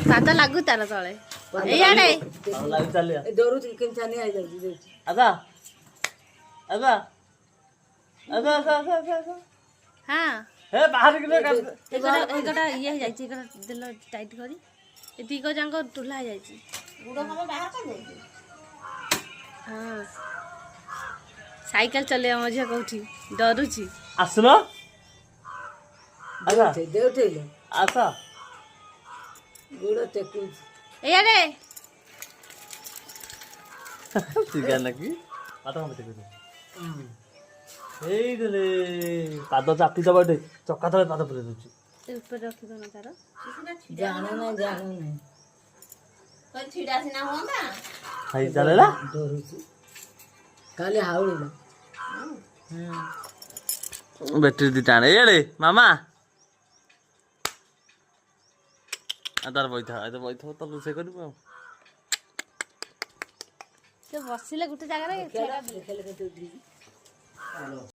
पाद लागू तार तले एयाडे लागू चलिया डरू केम चानी आ जाई आजा आजा आजा आजा आजा हां हे बाहर के एकटा ये जाई छी एकटा दिल टाइट करी ए दी को जांको टुला जाई छी गुडो हम बाहर कर दे हां साइकिल चले मजे कोठी डरू छी आसनो आजा देउठे ले आसा गुडो टेकु एयाडे ठीक है ना की पाद हम देखो এই রে পাদ চাপি দবা দে চক্কা তলে পাদ পড়ে যাচ্ছে ए ऊपर रखी दो ना तार जानो ना कोई छिड़ा सिना होंदा हाई चलेला डरू काले हावड़ी ना बैटरी दी टाणे एड़े मामा आदार बैठा ए तो बैठो तो लुसे करबो से बसिले गुटे जगह रे खेले के तो